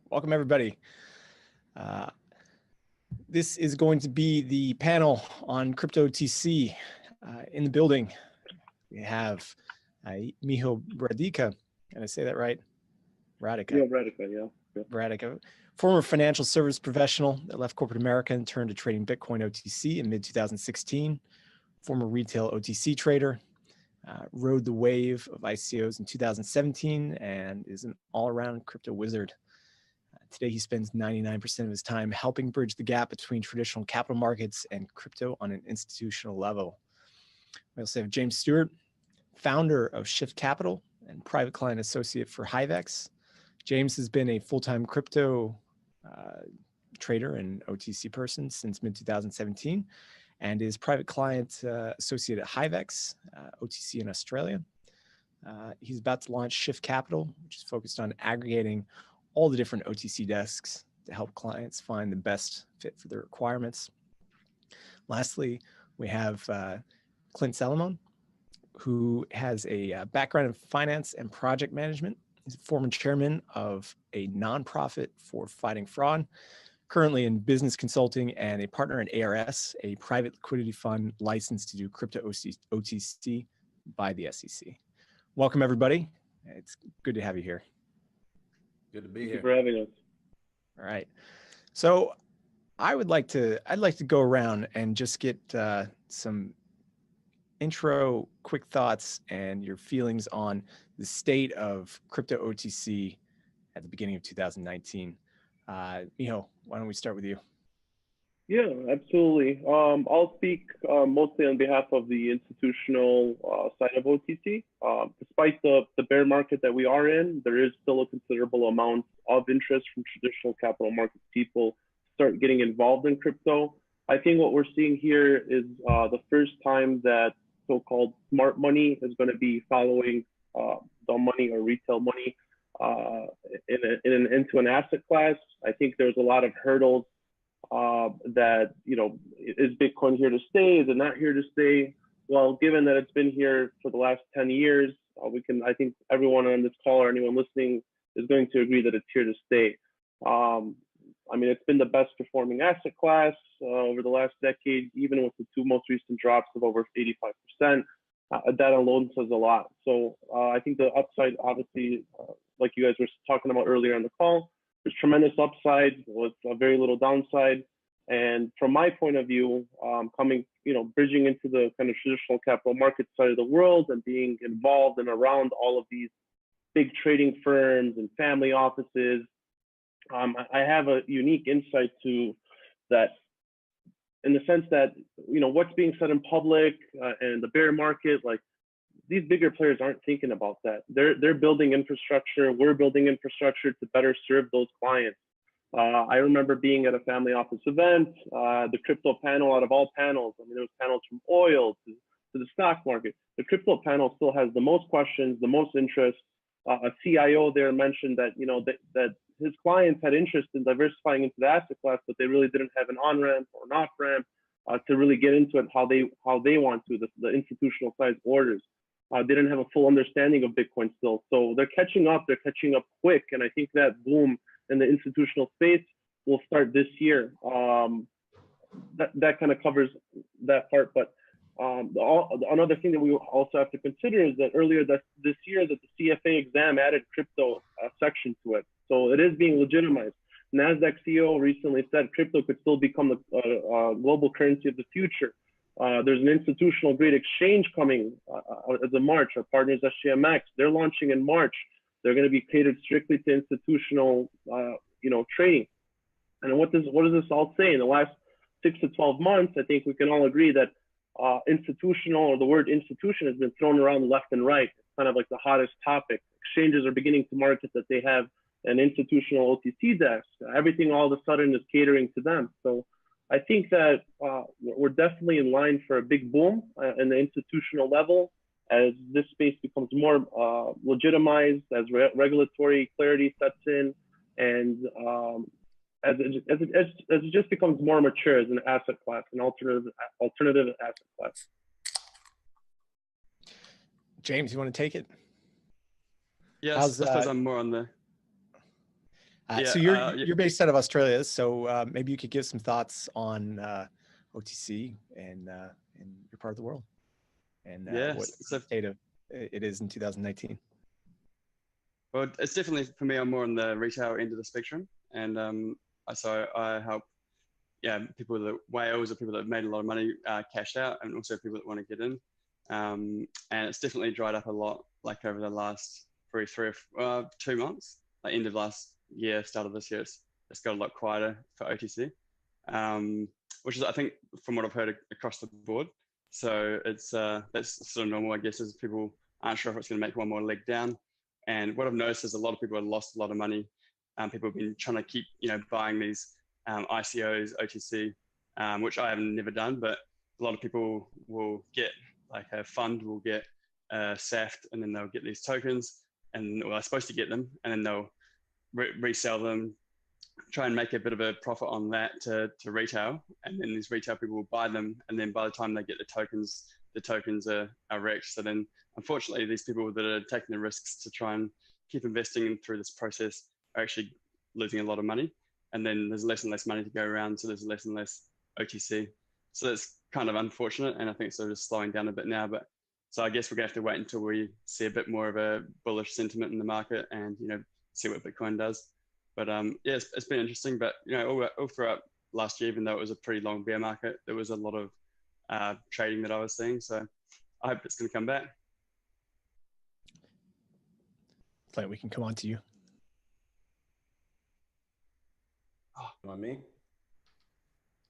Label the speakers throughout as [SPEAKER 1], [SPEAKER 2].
[SPEAKER 1] Welcome everybody. This is going to be the panel on crypto OTC. In the building, we have Mijo Bradica. Did I say that right? Bradica.
[SPEAKER 2] Yeah, Bradica, yeah.
[SPEAKER 1] Bradica, former financial service professional that left corporate America and turned to trading Bitcoin OTC in mid-2016. Former retail OTC trader. Rode the wave of ICOs in 2017 and is an all-around crypto wizard. Today, he spends 99% of his time helping bridge the gap between traditional capital markets and crypto on an institutional level. We also have James Stewart, founder of Shift Capital and private client associate for HiveEx. James has been a full-time crypto trader and OTC person since mid-2017 and is private client associate at HiveEx, OTC in Australia. He's about to launch Shift Capital, which is focused on aggregating all the different OTC desks to help clients find the best fit for their requirements. Lastly, we have Clint, who has a background in finance and project management. He's a former chairman of a nonprofit for fighting fraud, currently in business consulting and a partner in ARS, a private liquidity fund licensed to do crypto OTC by the SEC. Welcome, everybody. It's good to have you here.
[SPEAKER 3] Good to be here.
[SPEAKER 2] Thank you for having us.
[SPEAKER 1] All right. So I'd like to go around and just get some intro quick thoughts and your feelings on the state of crypto OTC at the beginning of 2019. Mijo, why don't we start with you?
[SPEAKER 2] Yeah, absolutely. I'll speak mostly on behalf of the institutional side of OTC. Despite the bear market that we are in, there is still a considerable amount of interest from traditional capital markets people to start getting involved in crypto. I think what we're seeing here is the first time that so-called smart money is going to be following dumb money or retail money into an asset class. I think there's a lot of hurdles that, is Bitcoin here to stay? Is it not here to stay? Well, given that it's been here for the last 10 years, I think everyone on this call or anyone listening is going to agree that it's here to stay. It's been the best performing asset class over the last decade, even with the two most recent drops of over 85%. That alone says a lot. So I think the upside, obviously, like you guys were talking about earlier on the call, there's tremendous upside with very little downside. And from my point of view, bridging into the kind of traditional capital market side of the world and being involved and around all of these big trading firms and family offices, I have a unique insight to that in the sense that, what's being said in public and the bear market, like these bigger players aren't thinking about that. They're building infrastructure. We're building infrastructure to better serve those clients. I remember being at a family office event, the crypto panel out of all panels. There was panels from oil to the stock market. The crypto panel still has the most questions, the most interest. A CIO there mentioned that, that his clients had interest in diversifying into the asset class, but they really didn't have an on-ramp or an off-ramp to really get into it how they want to, the institutional size orders. They didn't have a full understanding of Bitcoin still. So they're catching up quick. And I think that boom in the institutional space will start this year. That kind of covers that part. But another thing that we also have to consider is that earlier this year that the CFA exam added crypto section to it. So it is being legitimized. NASDAQ CEO recently said crypto could still become the global currency of the future. There's an institutional grade exchange coming as of March. Our partners SGMX, they're launching in March. They're going to be catered strictly to institutional, trading. And what does this all say? In the last 6 to 12 months, I think we can all agree that institutional, or the word institution, has been thrown around left and right. It's kind of like the hottest topic. Exchanges are beginning to market that they have an institutional OTC desk. Everything all of a sudden is catering to them. So I think that we're definitely in line for a big boom in the institutional level as this space becomes more legitimized, as regulatory clarity sets in, and as it just becomes more mature as an asset class, an alternative asset class.
[SPEAKER 1] James, you want to take it?
[SPEAKER 3] Yes, I suppose I'm more on the
[SPEAKER 1] So you're based out of Australia, so maybe you could give some thoughts on OTC and in your part of the world, and what state of it is in 2019.
[SPEAKER 4] Well, it's definitely for me. I'm more on the retail end of the spectrum, and so I help, people that whales or people that have made a lot of money cashed out, and also people that want to get in. And it's definitely dried up a lot, like over the last 2 months, like end of last year, start of this year. It's got a lot quieter for OTC, which is, I think, from what I've heard across the board. So it's that's sort of normal, I guess, as people aren't sure if it's going to make one more leg down. And what I've noticed is a lot of people have lost a lot of money. People have been trying to keep, buying these ICOs, OTC, which I have never done, but a lot of people will get, like a fund will get SAFT, and then they'll get these tokens, and they're supposed to get them, and then they'll resell them, try and make a bit of a profit on that to retail, and then these retail people will buy them, and then by the time they get the tokens are wrecked. So then, unfortunately, these people that are taking the risks to try and keep investing through this process are actually losing a lot of money, and then there's less and less money to go around, so there's less and less OTC. So that's kind of unfortunate, and I think it's sort of slowing down a bit now. But so I guess we're gonna have to wait until we see a bit more of a bullish sentiment in the market, and see what Bitcoin does. But it's been interesting. But all throughout last year, even though it was a pretty long bear market, there was a lot of trading that I was seeing. So I hope it's gonna come back.
[SPEAKER 1] Clint, we can come on to you.
[SPEAKER 3] Oh, you want me?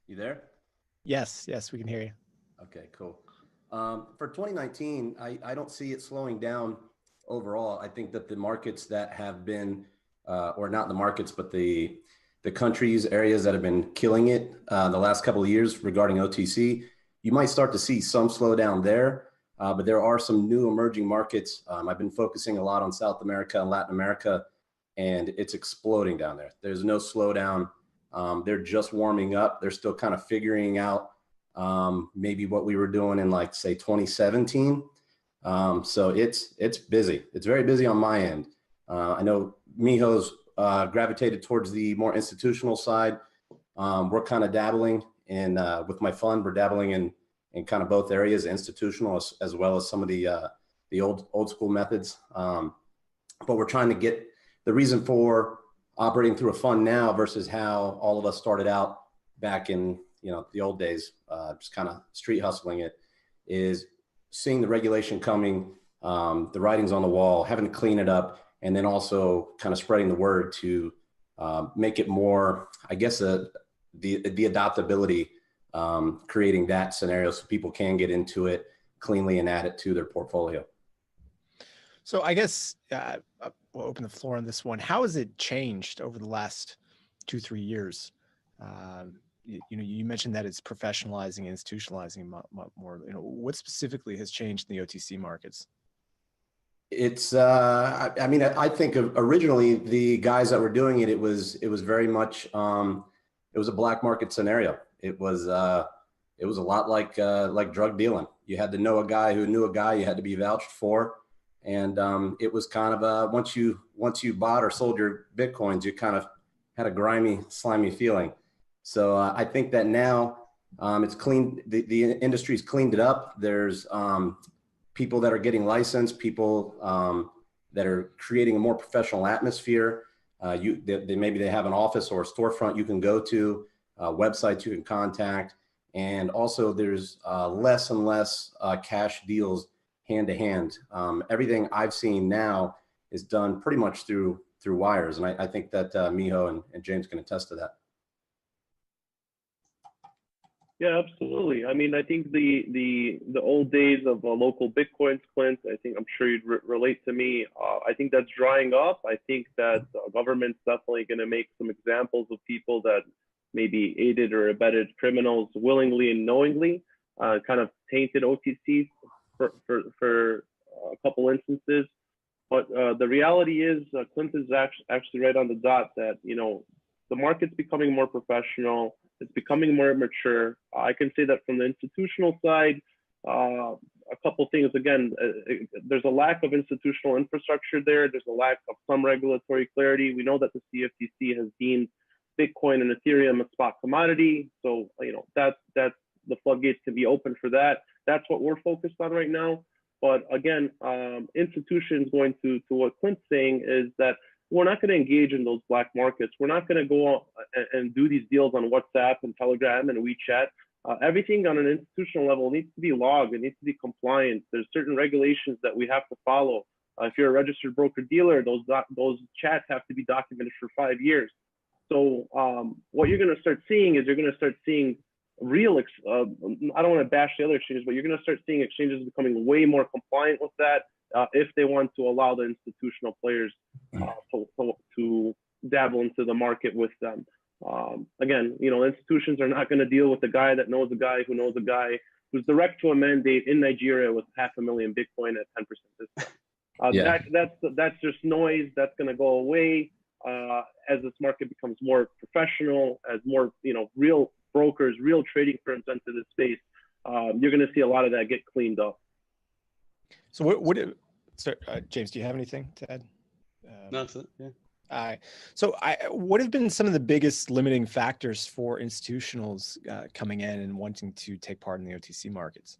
[SPEAKER 3] You there?
[SPEAKER 1] Yes, we can hear you.
[SPEAKER 3] Okay, cool. For 2019, I don't see it slowing down overall. I think that the markets that have been, or not the markets, but the countries, areas that have been killing it the last couple of years regarding OTC, you might start to see some slowdown there. But there are some new emerging markets. I've been focusing a lot on South America and Latin America, and it's exploding down there. There's no slowdown. They're just warming up. They're still kind of figuring out maybe what we were doing in, like, say, 2017. So it's busy. It's very busy on my end. I know Mijo's gravitated towards the more institutional side. We're kind of dabbling in, with my fund, we're dabbling in kind of both areas, institutional as well as some of the old school methods. But we're trying to get the reason for operating through a fund now versus how all of us started out back in the old days, just kind of street hustling it, is seeing the regulation coming, the writings on the wall, having to clean it up, and then also kind of spreading the word to make it more, I guess, the adaptability, creating that scenario so people can get into it cleanly and add it to their portfolio.
[SPEAKER 1] So I guess we'll open the floor on this one. How has it changed over the last 2-3 years? You mentioned that it's professionalizing, institutionalizing more. What specifically has changed in the OTC markets?
[SPEAKER 3] It's I think originally the guys that were doing it, it was very much it was a black market scenario. It was a lot like drug dealing. You had to know a guy who knew a guy. You had to be vouched for, and it was kind of once you bought or sold your Bitcoins, you kind of had a grimy, slimy feeling. So I think that now it's clean. The industry's cleaned it up. There's people that are getting licensed, people that are creating a more professional atmosphere. Maybe they have an office or a storefront you can go to, websites you can contact, and also there's less and less cash deals hand to hand. Everything I've seen now is done pretty much through wires, and I think that Mijo and James can attest to that.
[SPEAKER 2] Yeah, absolutely. I mean, I think the old days of local Bitcoins, Clint, I'm sure you'd relate to me. I think that's drying up. I think that government's definitely going to make some examples of people that maybe aided or abetted criminals willingly and knowingly, kind of tainted OTC for a couple instances. But the reality is, Clint is actually right on the dot that, the market's becoming more professional. It's becoming more mature. I can say that from the institutional side, a couple things. Again, there's a lack of institutional infrastructure there. There's a lack of some regulatory clarity. We know that the CFTC has deemed Bitcoin and Ethereum a spot commodity. So, that's the floodgates can be open for that. That's what we're focused on right now. But again, institutions going to what Clint's saying is that we're not going to engage in those black markets. We're not going to go and do these deals on WhatsApp and Telegram and WeChat. Everything on an institutional level needs to be logged. It needs to be compliant. There's certain regulations that we have to follow. If you're a registered broker dealer, those chats have to be documented for 5 years. So what you're going to start seeing is real, I don't want to bash the other exchanges, but you're going to start seeing exchanges becoming way more compliant with that if they want to allow the institutional players to dabble into the market with them. Again, institutions are not going to deal with the guy that knows a guy who knows a guy who's direct to a mandate in Nigeria with 500,000 Bitcoin at 10% discount. That's just noise. That's going to go away as this market becomes more professional, as more real brokers, real trading firms enter this space. You're going to see a lot of that get cleaned up.
[SPEAKER 1] So James, do you have anything to add?
[SPEAKER 4] No, that's it. Yeah.
[SPEAKER 1] What have been some of the biggest limiting factors for institutionals coming in and wanting to take part in the OTC markets?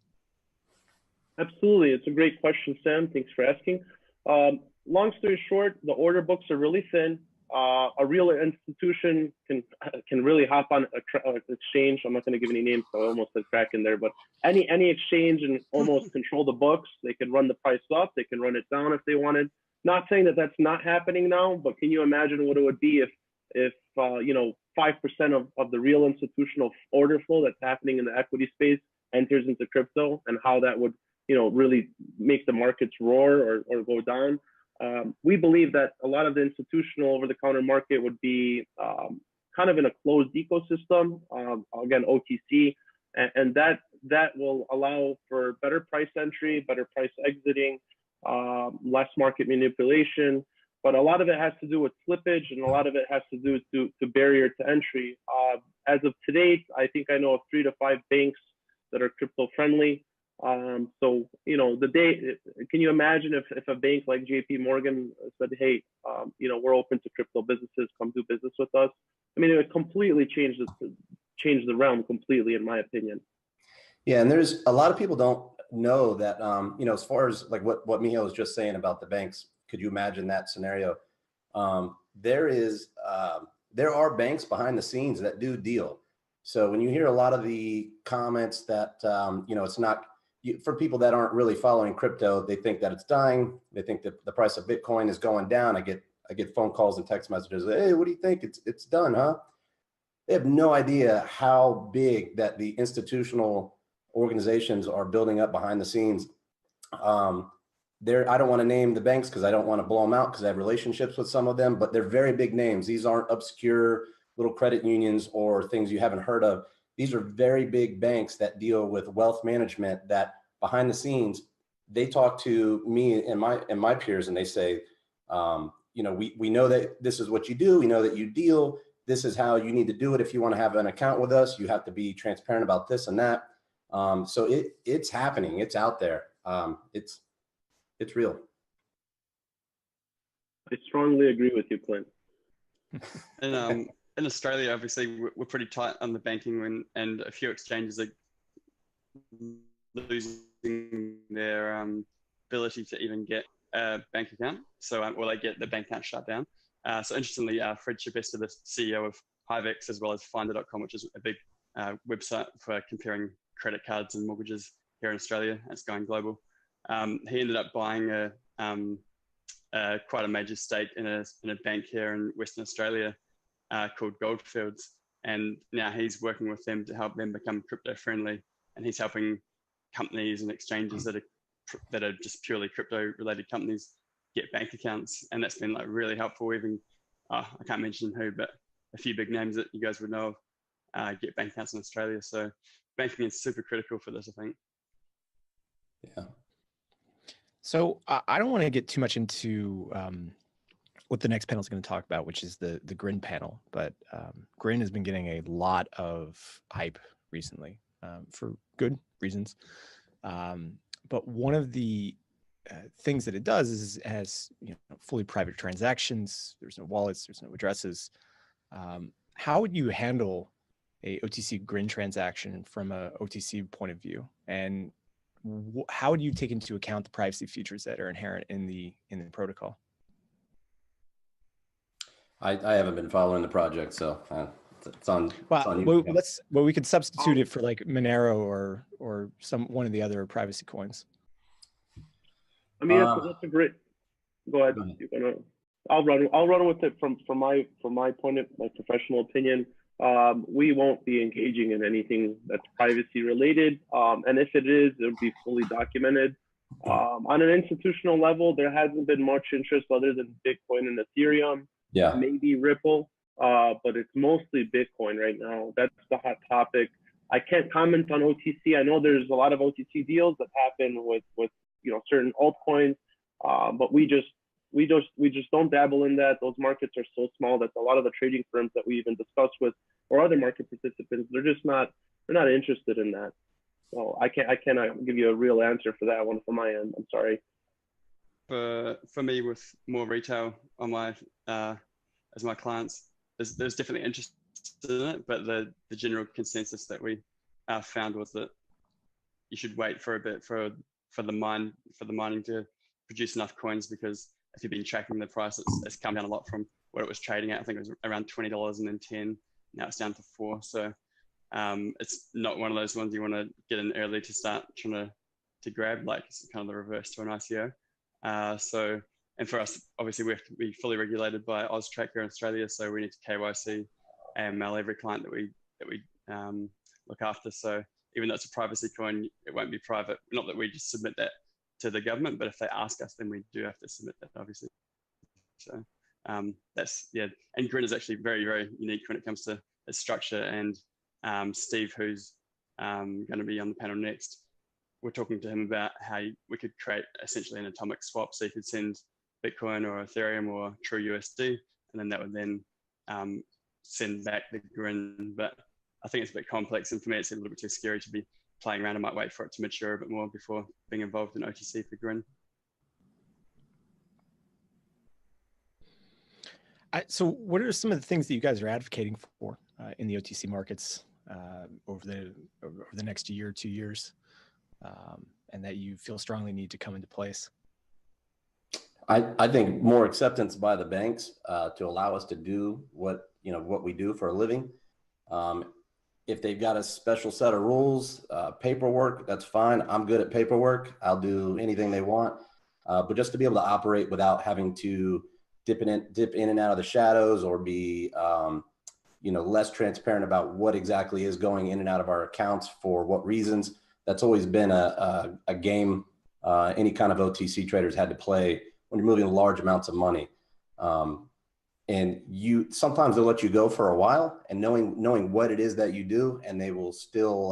[SPEAKER 2] Absolutely. It's a great question, Sam. Thanks for asking. Long story short, the order books are really thin. A real institution can really hop on an exchange. I'm not going to give any names, so I almost said crack in there, but any exchange and almost control the books. They can run the price up. They can run it down if they wanted. Not saying that that's not happening now, but can you imagine what it would be if 5% of the real institutional order flow that's happening in the equity space enters into crypto, and how that would really make the markets roar or go down. We believe that a lot of the institutional over-the-counter market would be kind of in a closed ecosystem, again, OTC, and that will allow for better price entry, better price exiting, less market manipulation. But a lot of it has to do with slippage, and a lot of it has to do to barrier to entry. As of today, I think I know of 3 to 5 banks that are crypto friendly. So can you imagine if a bank like JP Morgan said, hey, we're open to crypto businesses, come do business with us? I mean, it would completely change the realm completely, in my opinion.
[SPEAKER 3] Yeah, and there's a lot of people don't know that, as far as like what Mijo was just saying about the banks, could you imagine that scenario? There are banks behind the scenes that do deal. So when you hear a lot of the comments that, it's not, for people that aren't really following crypto, they think that it's dying. They think that the price of Bitcoin is going down. I get phone calls and text messages. Hey, what do you think? It's done, huh? They have no idea how big that the institutional organizations are building up behind the scenes. I don't want to name the banks because I don't want to blow them out because I have relationships with some of them, but they're very big names. These aren't obscure little credit unions or things you haven't heard of. These are very big banks that deal with wealth management, that behind the scenes, they talk to me and my peers, and they say, we know that this is what you do. We know that you deal. This is how you need to do it. If you want to have an account with us, you have to be transparent about this and that. So it's happening. It's out there. It's real.
[SPEAKER 2] I strongly agree with you, Clint.
[SPEAKER 4] And in Australia, obviously, we're pretty tight on the banking, and a few exchanges are losing their ability to even get a bank account. So, or they get the bank account shut down. So interestingly, Fred Chibester, the CEO of HiveEx, as well as Finder.com, which is a big website for comparing credit cards and mortgages here in Australia. It's going global. He ended up buying quite a major stake in a bank here in Western Australia called Goldfields, and now he's working with them to help them become crypto friendly, and he's helping companies and exchanges that are just purely crypto related companies get bank accounts, and that's been like really helpful. Even I can't mention who, but a few big names that you guys would know of get bank accounts in Australia. So banking is super critical for this, I think.
[SPEAKER 3] Yeah.
[SPEAKER 1] So I don't want to get too much into what the next panel is going to talk about, which is the Grin panel. But Grin has been getting a lot of hype recently for good reasons. But one of the things that it does is it has fully private transactions. There's no wallets. There's no addresses. How would you handle a OTC GRIN transaction from a OTC point of view? And how do you take into account the privacy features that are inherent in the protocol?
[SPEAKER 3] I haven't been following the project, so it's on.
[SPEAKER 1] Well,
[SPEAKER 3] it's on you.
[SPEAKER 1] we could substitute it for like Monero or one of the other privacy coins.
[SPEAKER 2] I mean, that's a great. Go ahead. I'll run with it from my point of my professional opinion. We won't be engaging in anything that's privacy related, and if it is, it'll be fully documented. On an institutional level, there hasn't been much interest other than Bitcoin and Ethereum.
[SPEAKER 3] Yeah.
[SPEAKER 2] Maybe Ripple, but it's mostly Bitcoin right now. That's the hot topic. I can't comment on OTC. I know there's a lot of OTC deals that happen with certain altcoins, but we just don't dabble in that. Those markets are so small that a lot of the trading firms that we even discuss with or other market participants, they're not interested in that. So I cannot give you a real answer for that one from my end. I'm sorry.
[SPEAKER 4] For me, with more retail on my as my clients, there's definitely interest in it, but the general consensus that we found was that you should wait for a bit for the mining to produce enough coins, because if you've been tracking the price, it's come down a lot from what it was trading at. I think it was around $20 and then 10. Now it's down to 4. So it's not one of those ones you want to get in early to start trying to grab. Like, it's kind of the reverse to an ICO. And for us, obviously, we have to be fully regulated by AusTrack here in Australia, so we need to KYC AML every client that we look after. So even though it's a privacy coin, it won't be private. Not that we just submit that to the government, but if they ask us, then we do have to submit that, obviously. So that's, yeah. And GRIN is actually very, very unique when it comes to its structure. And Steve, who's going to be on the panel next, we're talking to him about how we could create essentially an atomic swap. So you could send Bitcoin or Ethereum or true USD, and then that would then send back the GRIN. But I think it's a bit complex, and for me, it's a little bit too scary to be playing around. I might wait for it to mature a bit more before being involved in OTC for GRIN.
[SPEAKER 1] So what are some of the things that you guys are advocating for in the OTC markets over the next year, 2 years, and that you feel strongly need to come into place?
[SPEAKER 3] I think more acceptance by the banks to allow us to do what we do for a living. If they've got a special set of rules, paperwork, that's fine. I'm good at paperwork. I'll do anything they want. But just to be able to operate without having to dip in and out of the shadows, or be less transparent about what exactly is going in and out of our accounts for what reasons. That's always been a game any kind of OTC traders had to play when you're moving large amounts of money. And sometimes they'll let you go for a while, and knowing what it is that you do, and they will still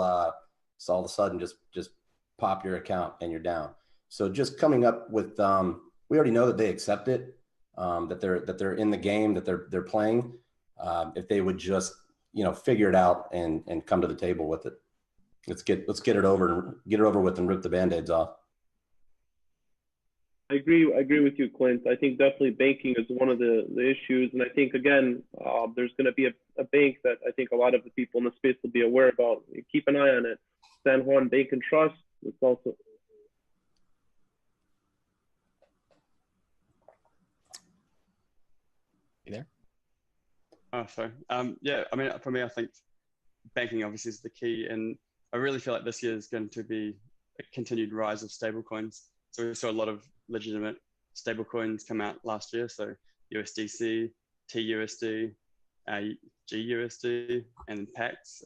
[SPEAKER 3] so all of a sudden just pop your account and you're down. So just coming up with we already know that they accept it, that they're in the game, that they're playing. If they would just figure it out and come to the table with it. Let's get it over with and rip the band-aids off.
[SPEAKER 2] I agree with you, Clint. I think definitely banking is one of the issues. And I think, again, there's going to be a bank that I think a lot of the people in the space will be aware about. Keep an eye on it. San Juan Bank and Trust. It's also.
[SPEAKER 1] You there?
[SPEAKER 4] Oh, sorry. Yeah, I mean, for me, I think banking obviously is the key. And I really feel like this year is going to be a continued rise of stablecoins. So we saw a lot of legitimate stablecoins come out last year. So USDC, TUSD, GUSD, and PAX.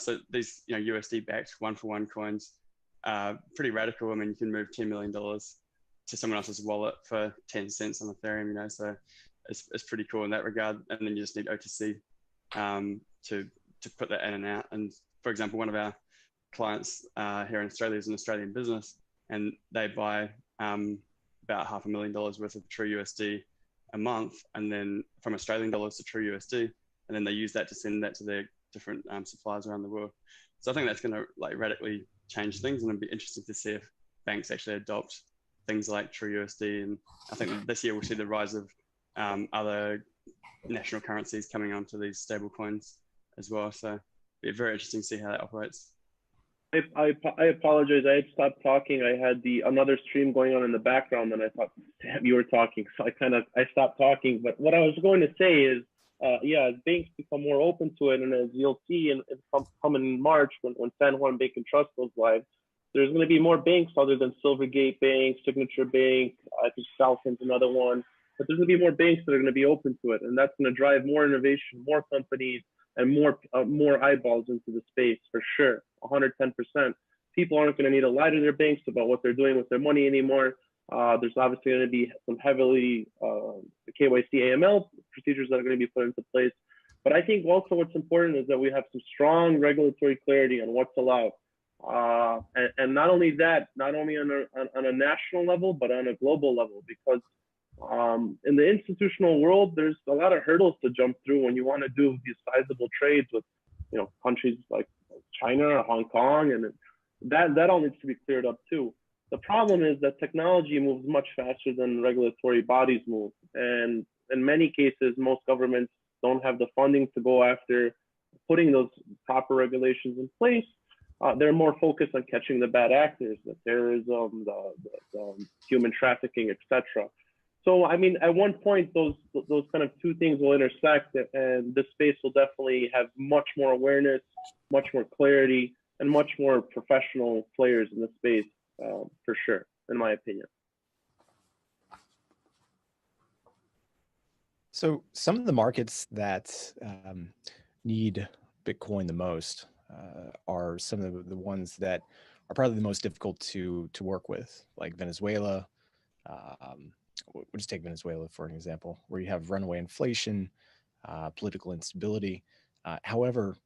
[SPEAKER 4] So these USD-backed one-for-one coins are pretty radical. I mean, you can move $10 million to someone else's wallet for 10 cents on Ethereum. So it's pretty cool in that regard. And then you just need OTC to put that in and out. And for example, one of our clients here in Australia is an Australian business, and they buy about $500,000 worth of true USD a month, and then from Australian dollars to true USD, and then they use that to send that to their different suppliers around the world. So I think that's going to radically change things, and it'll be interesting to see if banks actually adopt things like TrueUSD. And I think this year we'll see the rise of other national currencies coming onto these stable coins as well. So it'll be very interesting to see how that operates.
[SPEAKER 2] I apologize. I had stopped talking. I had another stream going on in the background, and I thought, damn, you were talking. So I stopped talking. But what I was going to say is, yeah, as banks become more open to it, and as you'll see in in March when San Juan Bank and Trust goes live, there's going to be more banks other than Silvergate Bank, Signature Bank. I think Falcon's another one. But there's going to be more banks that are going to be open to it, and that's going to drive more innovation, more companies, and more eyeballs into the space for sure, 110%. People aren't going to need to lie to their banks about what they're doing with their money anymore. There's obviously going to be some heavily KYC AML procedures that are going to be put into place. But I think also what's important is that we have some strong regulatory clarity on what's allowed. And not only that, not only on a national level, but on a global level, because in the institutional world, there's a lot of hurdles to jump through when you want to do these sizable trades with, countries like China or Hong Kong, and that all needs to be cleared up too. The problem is that technology moves much faster than regulatory bodies move, and in many cases, most governments don't have the funding to go after putting those proper regulations in place. They're more focused on catching the bad actors, the terrorism, the human trafficking, etc. So, I mean, at one point, those kind of two things will intersect, and this space will definitely have much more awareness, much more clarity, and much more professional players in the space, for sure, in my opinion.
[SPEAKER 1] So some of the markets that need Bitcoin the most are some of the ones that are probably the most difficult to work with, like Venezuela. We'll just take Venezuela for an example, where you have runaway inflation, political instability. However,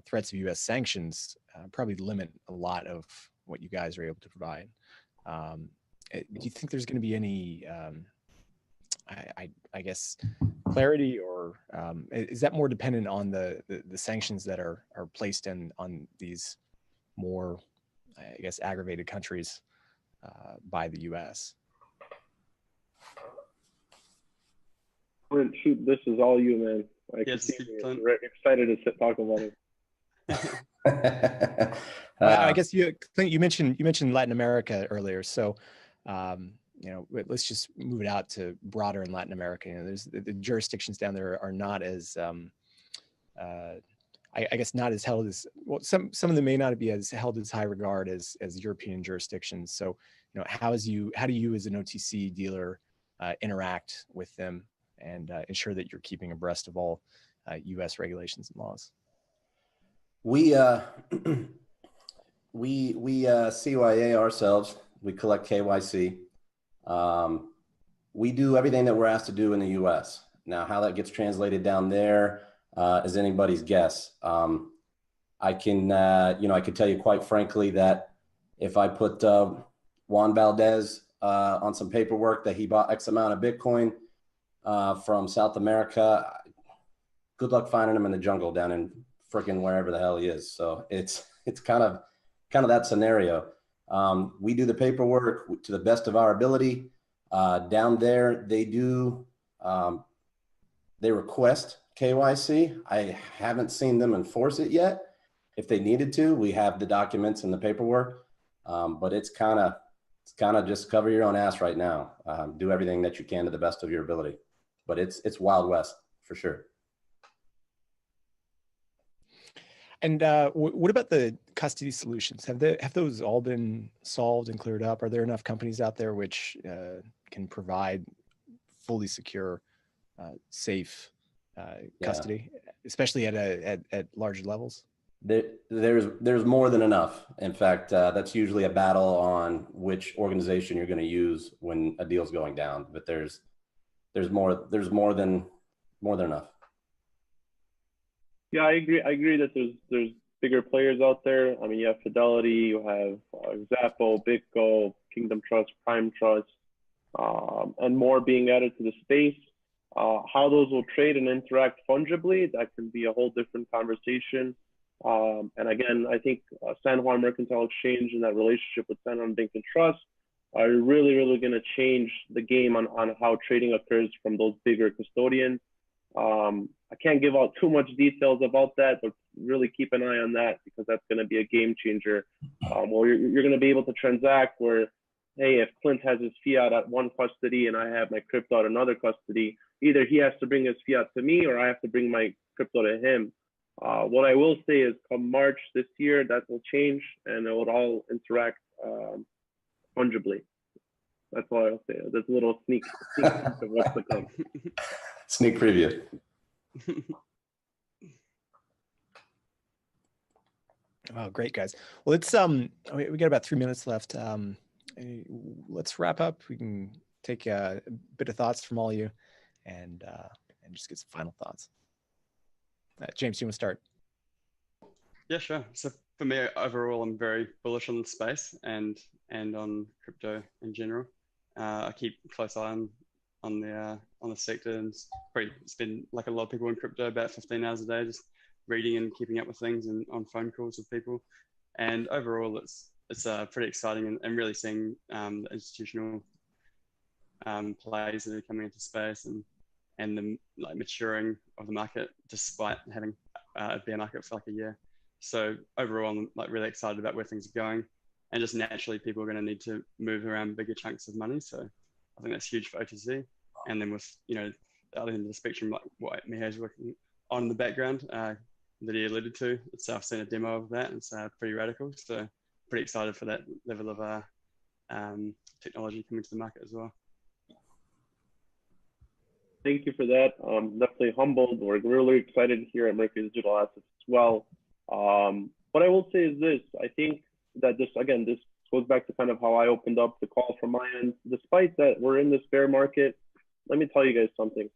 [SPEAKER 1] threats of U.S. sanctions probably limit a lot of what you guys are able to provide. Do you think there's going to be any, I guess, clarity, or is that more dependent on the sanctions that are placed on these more, I guess, aggravated countries by the U.S.?
[SPEAKER 2] Clint, shoot, this is all you, man.
[SPEAKER 4] Yes, Clint.
[SPEAKER 2] We're excited to talk about it.
[SPEAKER 1] I guess Clint, you mentioned Latin America earlier, so let's just move it out to broader in Latin America. There's the jurisdictions down there are not as I guess not as held as well. Some of them may not be as held as high regard as European jurisdictions. So how do you as an OTC dealer interact with them and ensure that you're keeping abreast of all U.S. regulations and laws?
[SPEAKER 3] We CYA ourselves. We collect KYC. We do everything that we're asked to do in the U.S. Now, how that gets translated down there is anybody's guess. I can tell you quite frankly that if I put Juan Valdez on some paperwork that he bought X amount of Bitcoin from South America, good luck finding him in the jungle down in freaking wherever the hell he is. So it's kind of that scenario. We do the paperwork to the best of our ability. Down there, they request KYC. I haven't seen them enforce it yet. If they needed to, we have the documents and the paperwork, but it's kind of just cover your own ass right now. Do everything that you can to the best of your ability, but it's Wild West for sure.
[SPEAKER 1] And what about the custody solutions? Have those all been solved and cleared up? Are there enough companies out there which can provide fully secure, safe custody, especially at larger levels?
[SPEAKER 3] There's more than enough. In fact, that's usually a battle on which organization you're going to use when a deal's going down. But there's more than enough.
[SPEAKER 2] Yeah, I agree that there's bigger players out there. I mean, you have Fidelity, you have Zappo, BitGo, Kingdom Trust, Prime Trust, and more being added to the space. How those will trade and interact fungibly, that can be a whole different conversation. And again, I think San Juan Mercantile Exchange and that relationship with San Juan Bank and Trust are really, really going to change the game on how trading occurs from those bigger custodians. I can't give out too much details about that, but really keep an eye on that, because that's going to be a game changer. Well, you're going to be able to transact where, hey, if Clint has his fiat at one custody and I have my crypto at another custody, either he has to bring his fiat to me or I have to bring my crypto to him. What I will say is come March this year, that will change and it will all interact fungibly. That's all I'll say. There's a little sneak peek of what's to come.
[SPEAKER 3] Sneak preview.
[SPEAKER 1] Oh, great, guys. Well, it's we got about 3 minutes left. Let's wrap up. We can take a bit of thoughts from all of you, and just get some final thoughts. James, do you want to start?
[SPEAKER 4] Yeah, sure. So for me, overall, I'm very bullish on the space and on crypto in general. I keep a close eye on the sector, and it's been like a lot of people in crypto, about 15 hours a day, just reading and keeping up with things and on phone calls with people. And overall, it's pretty exciting, and really seeing the institutional players that are coming into space and the maturing of the market despite having a bear market for like a year. So overall, I'm really excited about where things are going, and just naturally people are going to need to move around bigger chunks of money. So I think that's huge for OTC. And then with, the other end of the spectrum, like what Mijo's working on in the background that he alluded to, I've seen a demo of that, and it's pretty radical. So pretty excited for that level of technology coming to the market as well.
[SPEAKER 2] Thank you for that. Definitely humbled. We're really excited here at Mercury Digital Assets as well. What I will say is this: I think that this goes back to kind of how I opened up the call from my end. Despite that we're in this bear market, let me tell you guys something.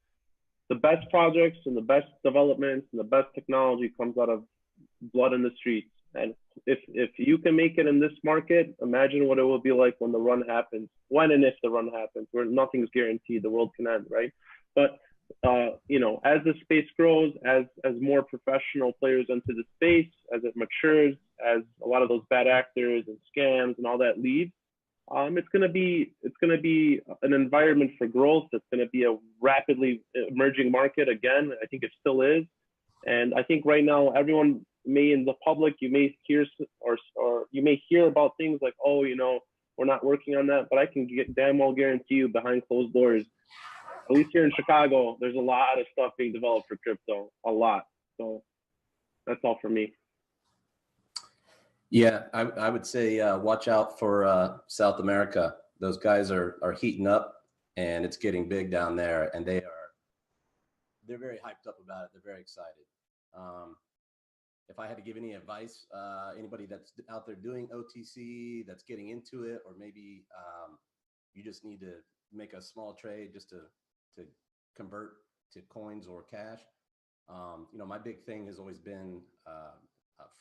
[SPEAKER 2] The best projects and the best developments and the best technology comes out of blood in the streets. And if you can make it in this market, imagine what it will be like when the run happens, when and if the run happens, where nothing's guaranteed, the world can end, right? But as the space grows, as more professional players enter the space, as it matures, as a lot of those bad actors and scams and all that leave, it's going to be an environment for growth. It's going to be a rapidly emerging market again. I think it still is, and I think right now everyone in the public, you may hear or you may hear about things like, oh, we're not working on that, but I can damn well guarantee you behind closed doors, at least here in Chicago, there's a lot of stuff being developed for crypto, a lot. So that's all for me.
[SPEAKER 3] Yeah, I would say watch out for South America. Those guys are heating up, and it's getting big down there, and they're very hyped up about it. They're very excited. If I had to give any advice, anybody that's out there doing OTC, that's getting into it, or maybe you just need to make a small trade just to convert to coins or cash. My big thing has always been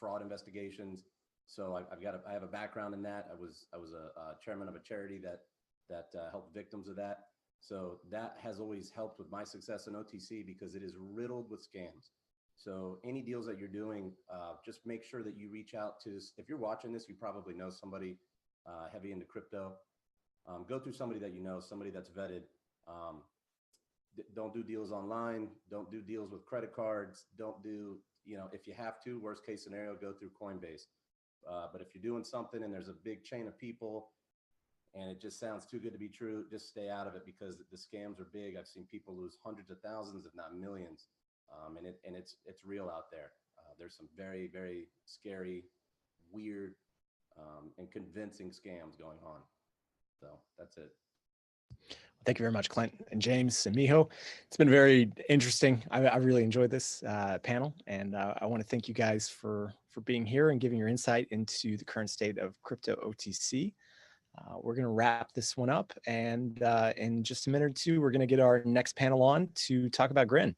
[SPEAKER 3] fraud investigations. So I have a background in that. I was a chairman of a charity that helped victims of that. So that has always helped with my success in OTC, because it is riddled with scams. So any deals that you're doing, just make sure that you reach out to, if you're watching this, you probably know somebody heavy into crypto. Go through somebody that you know, somebody that's vetted. Don't do deals online. Don't do deals with credit cards. Don't do, if you have to, worst case scenario, go through Coinbase. But if you're doing something and there's a big chain of people and it just sounds too good to be true, just stay out of it, because the scams are big. I've seen people lose hundreds of thousands, if not millions. And it's real out there. There's some very, very scary, weird, and convincing scams going on. So that's it.
[SPEAKER 1] Thank you very much, Clint and James and Mijo. It's been very interesting. I really enjoyed this panel, and I want to thank you guys for being here and giving your insight into the current state of crypto OTC. We're going to wrap this one up, and in just a minute or two, we're going to get our next panel on to talk about Grin.